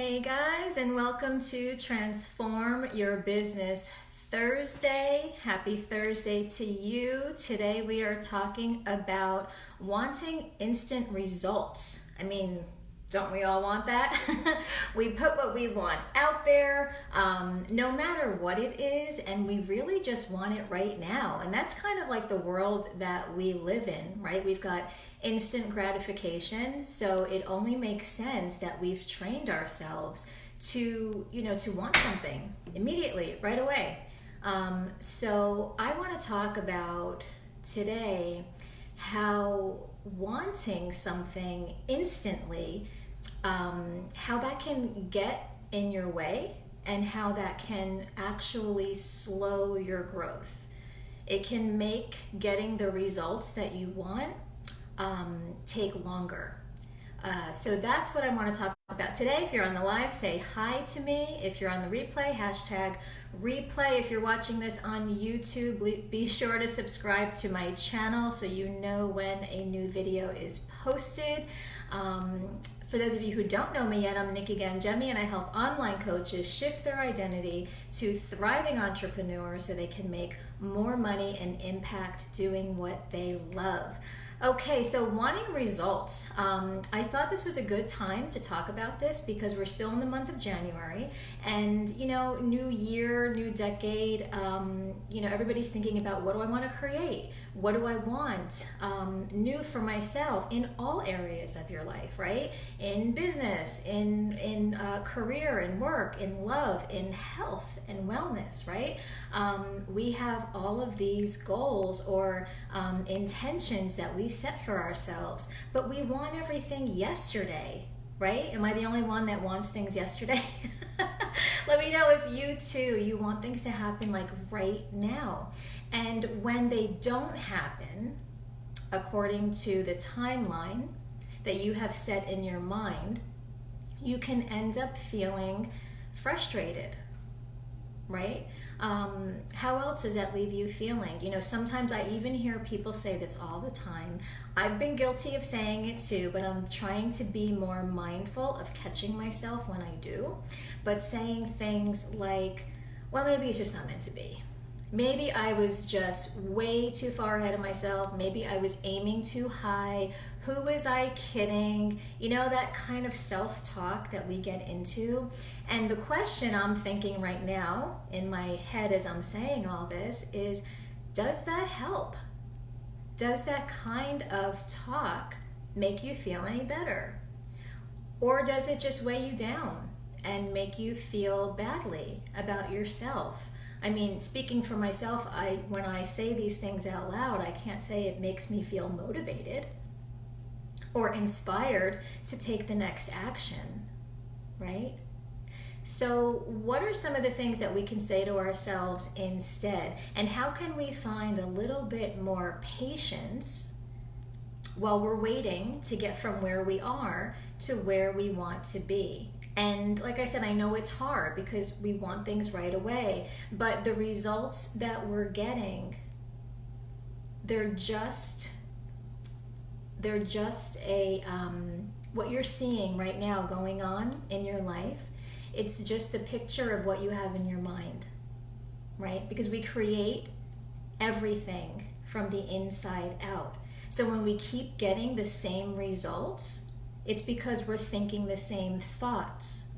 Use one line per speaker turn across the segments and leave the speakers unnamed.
Hey guys, and welcome to Transform Your Business Thursday. Happy Thursday to you. Today we are talking about wanting instant results. Don't we all want that? We put what we want out there, no matter what it is, and we really just want it right now. And that's kind of like the world that we live in, right? We've got instant gratification, so it only makes sense that we've trained ourselves to want something immediately, right away. So I want to talk about today how wanting something instantly, how that can get in your way and how that can actually slow your growth. It can make getting the results that you want take longer. So that's what I want to talk about today. If you're on the live, say hi to me. If you're on the replay, hashtag replay. If you're watching this on YouTube, be sure to subscribe to my channel so you know when a new video is posted. For those of you who don't know me yet, I'm Nikki Gangemi, and I help online coaches shift their identity to thriving entrepreneurs so they can make more money and impact doing what they love. Okay, so wanting results. I thought this was a good time to talk about this because we're still in the month of January, and new year, new decade. Everybody's thinking about, what do I want to create? What do I want new for myself in all areas of your life, right? In business, in career, in work, in love, in health and wellness, right? We have all of these goals or intentions that we set for ourselves, but we want everything yesterday, right? Am I the only one that wants things yesterday? Let me know if you too, you want things to happen like right now. And when they don't happen according to the timeline that you have set in your mind, you can end up feeling frustrated, right? How else does that leave you feeling? Sometimes I even hear people say this all the time. I've been guilty of saying it too, but I'm trying to be more mindful of catching myself when I do. But saying things like, well, maybe it's just not meant to be. Maybe I was just way too far ahead of myself. Maybe I was aiming too high. Who was I kidding? That kind of self-talk that we get into. And the question I'm thinking right now in my head as I'm saying all this is, does that help? Does that kind of talk make you feel any better? Or does it just weigh you down and make you feel badly about yourself? Speaking for myself, when I say these things out loud, I can't say it makes me feel motivated or inspired to take the next action, right? So what are some of the things that we can say to ourselves instead? And how can we find a little bit more patience while we're waiting to get from where we are to where we want to be? And like I said, I know it's hard because we want things right away, but the results that we're getting, they're just a, what you're seeing right now going on in your life, it's just a picture of what you have in your mind, right? Because we create everything from the inside out. So when we keep getting the same results, it's because we're thinking the same thoughts.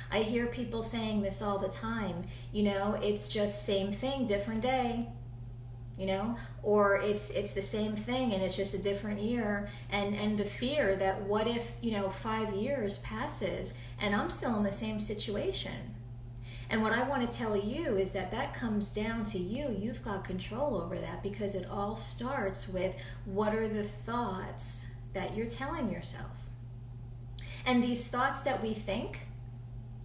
I hear people saying this all the time, it's just same thing, different day, or it's the same thing and it's just a different year. And the fear that what if, 5 years passes and I'm still in the same situation. And what I want to tell you is that comes down to you. You've got control over that because it all starts with, what are the thoughts that you're telling yourself? And these thoughts that we think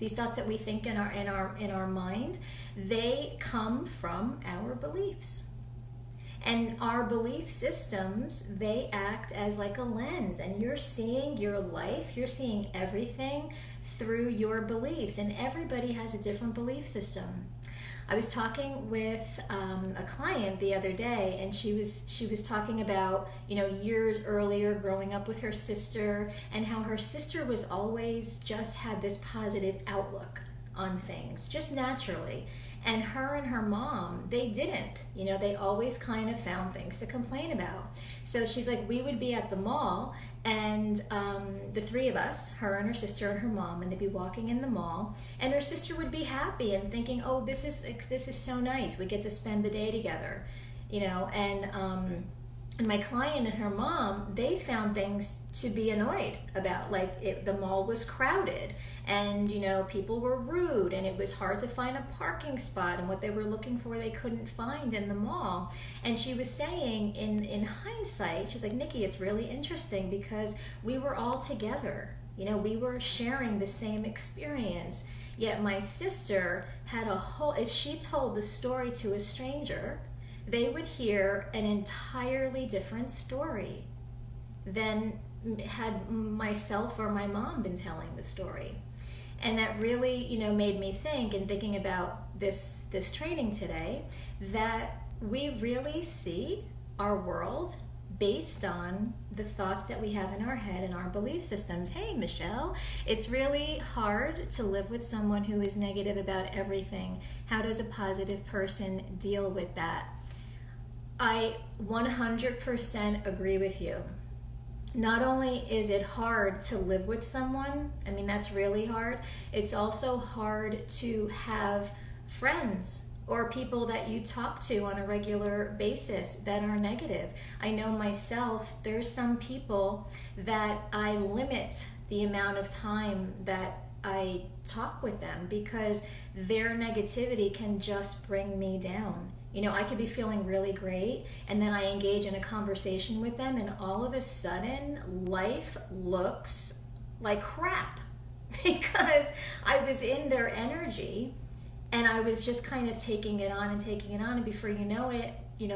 in our mind, they come from our beliefs. And our belief systems, they act as like a lens, and you're seeing your life, you're seeing everything through your beliefs, and everybody has a different belief system. I was talking with a client the other day, and she was talking about, years earlier growing up with her sister, and how her sister was always just had this positive outlook on things, just naturally. And her and her mom, they didn't. They always kind of found things to complain about. So she's like, we would be at the mall, and the three of us, her and her sister and her mom, and they'd be walking in the mall, and her sister would be happy and thinking, oh, this is so nice. We get to spend the day together, and my client and her mom, they found things to be annoyed about. Like the mall was crowded, and people were rude, and it was hard to find a parking spot, and what they were looking for they couldn't find in the mall. And she was saying, in hindsight, she's like, Nikki, it's really interesting because we were all together. We were sharing the same experience. Yet my sister had if she told the story to a stranger, they would hear an entirely different story than had myself or my mom been telling the story. And that really, made me think, in thinking about this training today, that we really see our world based on the thoughts that we have in our head and our belief systems. Hey, Michelle, it's really hard to live with someone who is negative about everything. How does a positive person deal with that? I 100% agree with you. Not only is it hard to live with someone, that's really hard, it's also hard to have friends or people that you talk to on a regular basis that are negative. I know myself, there's some people that I limit the amount of time that I talk with them because their negativity can just bring me down. I could be feeling really great, and then I engage in a conversation with them, and all of a sudden, life looks like crap because I was in their energy, and I was just kind of taking it on, and before you know it,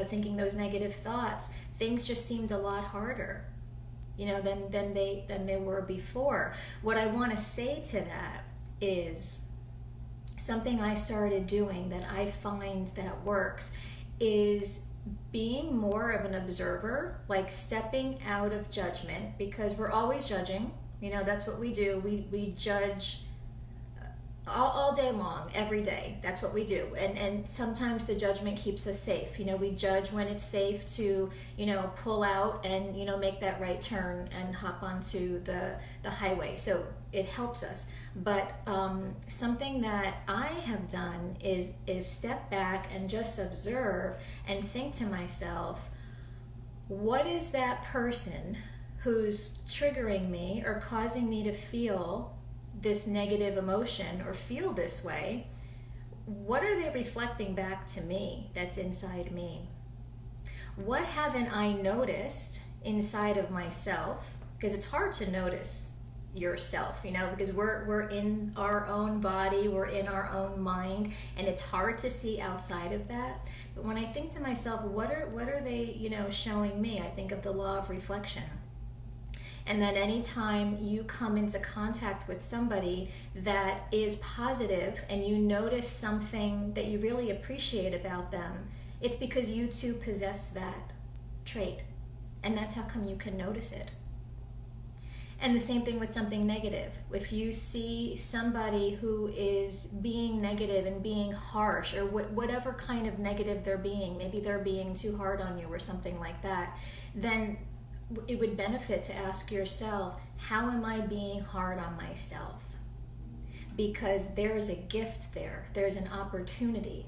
thinking those negative thoughts, things just seemed a lot harder, than they were before. What I want to say to that is, something I started doing that I find that works is being more of an observer, like stepping out of judgment, because we're always judging. That's what we do. We judge all day long, every day. That's what we do. And sometimes the judgment keeps us safe. We judge when it's safe to, pull out and, make that right turn and hop onto the highway. So it helps us. But something that I have done is step back and just observe and think to myself, what is that person who's triggering me or causing me to feel this negative emotion or feel this way? What are they reflecting back to me that's inside me? What haven't I noticed inside of myself? Because it's hard to notice yourself, because we're in our own body, we're in our own mind, and it's hard to see outside of that. But when I think to myself, what are they, showing me? I think of the law of reflection. And then anytime you come into contact with somebody that is positive and you notice something that you really appreciate about them, it's because you too possess that trait. And that's how come you can notice it. And the same thing with something negative. If you see somebody who is being negative and being harsh, or whatever kind of negative they're being, maybe they're being too hard on you or something like that, then it would benefit to ask yourself, how am I being hard on myself? Because there's a gift there. There's an opportunity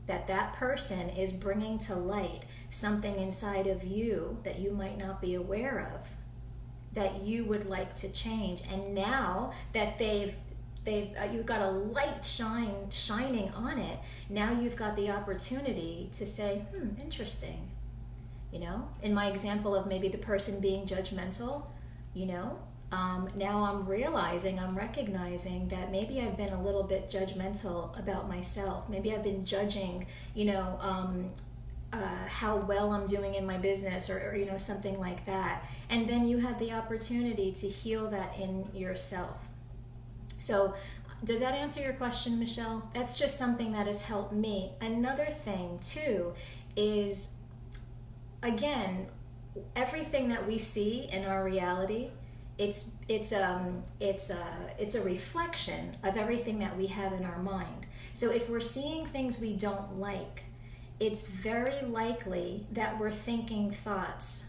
that person is bringing to light something inside of you that you might not be aware of, that you would like to change. And now that you've got a light shining on it, now you've got the opportunity to say, interesting. In my example of maybe the person being judgmental, now I'm recognizing that maybe I've been a little bit judgmental about myself. Maybe I've been judging, how well I'm doing in my business or something like that. And then you have the opportunity to heal that in yourself. So Does that answer your question, Michelle? That's just something that has helped me. Another thing too is, again, everything that we see in our reality, it's a reflection of everything that we have in our mind. So if we're seeing things we don't like, it's very likely that we're thinking thoughts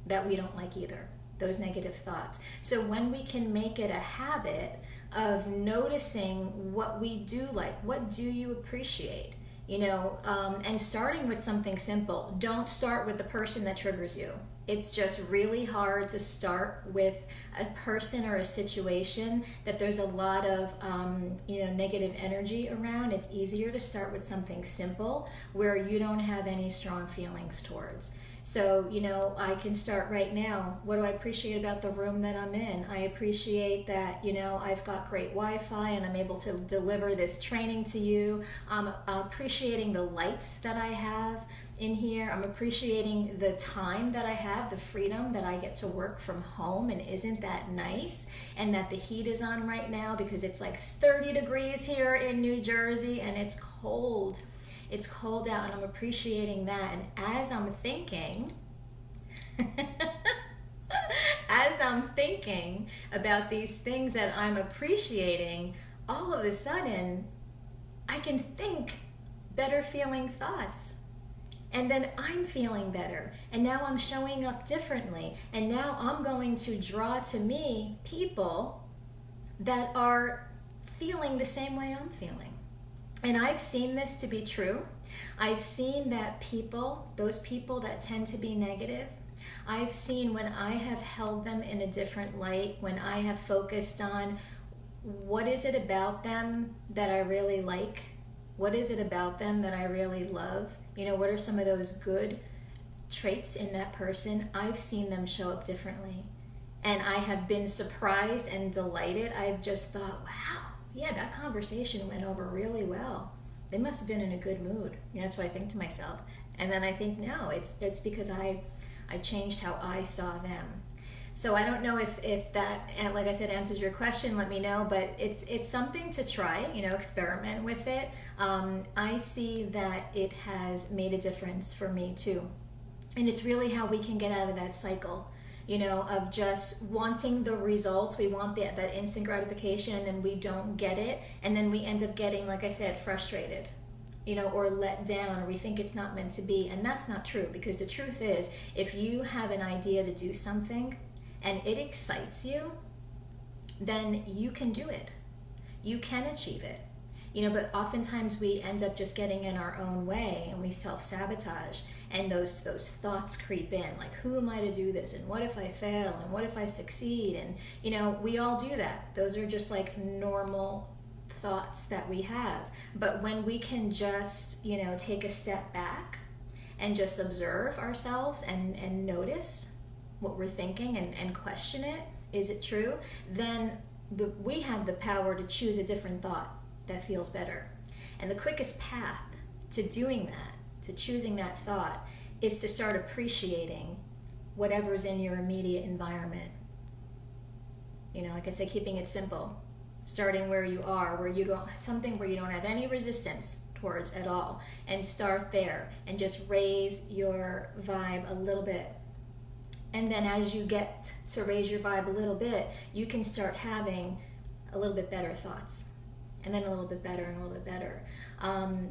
that we don't like either, those negative thoughts. So when we can make it a habit of noticing what we do like, what do you appreciate, and starting with something simple. Don't start with the person that triggers you. It's just really hard to start with a person or a situation that there's a lot of negative energy around. It's easier to start with something simple where you don't have any strong feelings towards. So, I can start right now. What do I appreciate about the room that I'm in? I appreciate that, I've got great Wi-Fi and I'm able to deliver this training to you. I'm appreciating the lights that I have in here. I'm appreciating the time that I have, the freedom that I get to work from home, and isn't that nice? And that the heat is on right now because it's like 30 degrees here in New Jersey and it's cold. It's cold out, and I'm appreciating that. And as I'm thinking, about these things that I'm appreciating, all of a sudden, I can think better feeling thoughts. And then I'm feeling better. And now I'm showing up differently. And now I'm going to draw to me people that are feeling the same way I'm feeling. And I've seen this to be true. I've seen that those people that tend to be negative, I've seen when I have held them in a different light, when I have focused on what is it about them that I really like? What is it about them that I really love? What are some of those good traits in that person? I've seen them show up differently. And I have been surprised and delighted. I've just thought, wow, yeah, that conversation went over really well. They must have been in a good mood. That's what I think to myself. And then I think, no, it's because I changed how I saw them. So I don't know if that, like I said, answers your question. Let me know. But it's something to try, experiment with it. I see that it has made a difference for me too. And it's really how we can get out of that cycle, of just wanting the results. We want that instant gratification, and then we don't get it. And then we end up getting, like I said, frustrated, or let down, or we think it's not meant to be. And that's not true, because the truth is, if you have an idea to do something and it excites you, then you can do it. You can achieve it. But oftentimes we end up just getting in our own way, and we self-sabotage, and those thoughts creep in, like, who am I to do this, and what if I fail, and what if I succeed? And we all do that. Those are just like normal thoughts that we have. But when we can just take a step back and just observe ourselves and notice what we're thinking and question it, is it true? Then we have the power to choose a different thought that feels better. And the quickest path to doing that, to choosing that thought, is to start appreciating whatever's in your immediate environment. Like I said, keeping it simple, starting where you are, where you don't have any resistance towards at all, and start there and just raise your vibe a little bit. And then as you get to raise your vibe a little bit, you can start having a little bit better thoughts. And then a little bit better and a little bit better.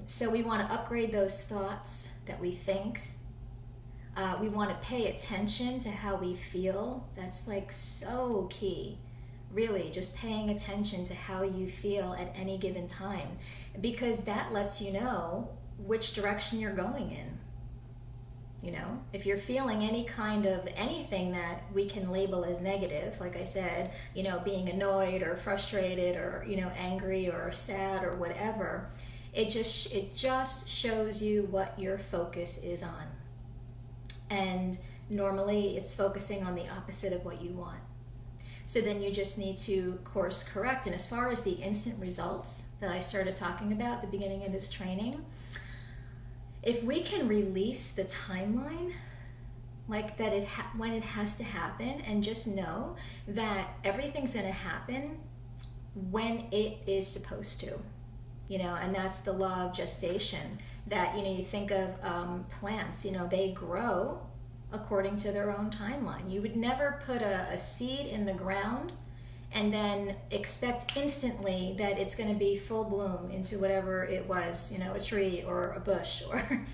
So we want to upgrade those thoughts that we think. We want to pay attention to how we feel. That's like so key. Really, just paying attention to how you feel at any given time. Because that lets you know which direction you're going in. If you're feeling any kind of anything that we can label as negative, like I said, being annoyed or frustrated or, angry or sad or whatever, it just shows you what your focus is on. And normally it's focusing on the opposite of what you want. So then you just need to course correct. And as far as the instant results that I started talking about at the beginning of this training, if we can release the timeline, like that when it has to happen, and just know that everything's going to happen when it is supposed to, and that's the law of gestation. That, you think of plants, they grow according to their own timeline. You would never put a seed in the ground and then expect instantly that it's going to be full bloom into whatever it was, a tree or a bush or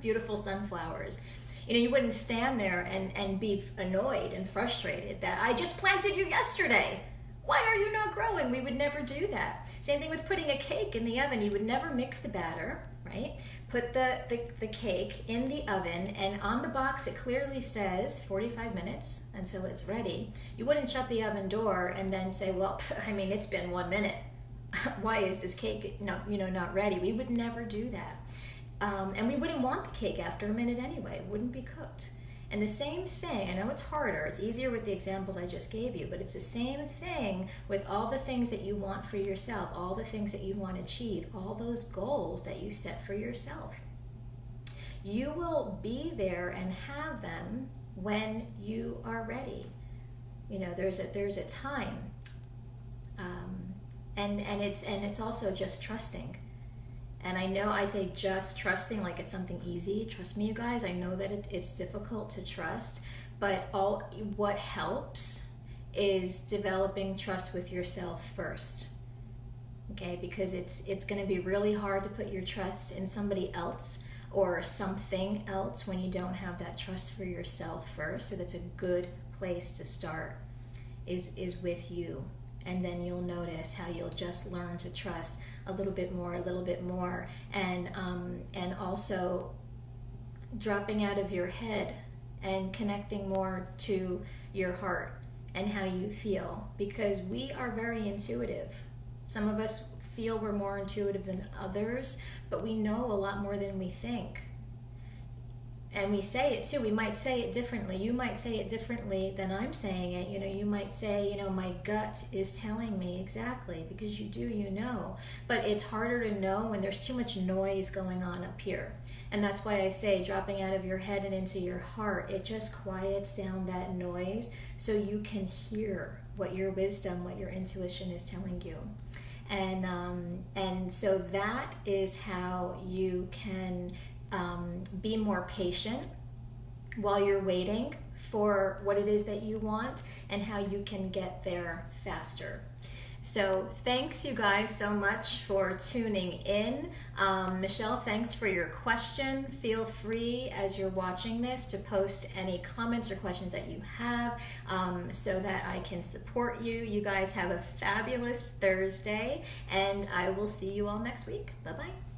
beautiful sunflowers. You wouldn't stand there and be annoyed and frustrated that I just planted you yesterday. Why are you not growing? We would never do that. Same thing with putting a cake in the oven. You would never mix the batter, right? Put the cake in the oven, and on the box it clearly says 45 minutes until it's ready. You wouldn't shut the oven door and then say, well, it's been 1 minute. Why is this cake not ready? We would never do that. And we wouldn't want the cake after a minute anyway. It wouldn't be cooked. And the same thing, I know it's harder, it's easier with the examples I just gave you, but it's the same thing with all the things that you want for yourself, all the things that you want to achieve, all those goals that you set for yourself. You will be there and have them when you are ready. There's a time, and it's also just trusting. And I know I say just trusting like it's something easy. Trust me, you guys, I know that it's difficult to trust, but what helps is developing trust with yourself first. Okay, because it's going to be really hard to put your trust in somebody else or something else when you don't have that trust for yourself first. So that's a good place to start, is with you. And then you'll notice how you'll just learn to trust a little bit more, and also dropping out of your head and connecting more to your heart and how you feel, because we are very intuitive. Some of us feel we're more intuitive than others, but we know a lot more than we think. And we say it too. We might say it differently. You might say it differently than I'm saying it. You might say, my gut is telling me exactly, because you do, But it's harder to know when there's too much noise going on up here. And that's why I say dropping out of your head and into your heart, it just quiets down that noise so you can hear what your wisdom, what your intuition is telling you. And so that is how you can be more patient while you're waiting for what it is that you want, and how you can get there faster. So thanks, you guys, so much for tuning in. Michelle, thanks for your question. Feel free, as you're watching this, to post any comments or questions that you have, so that I can support you. You guys have a fabulous Thursday, and I will see you all next week. Bye-bye.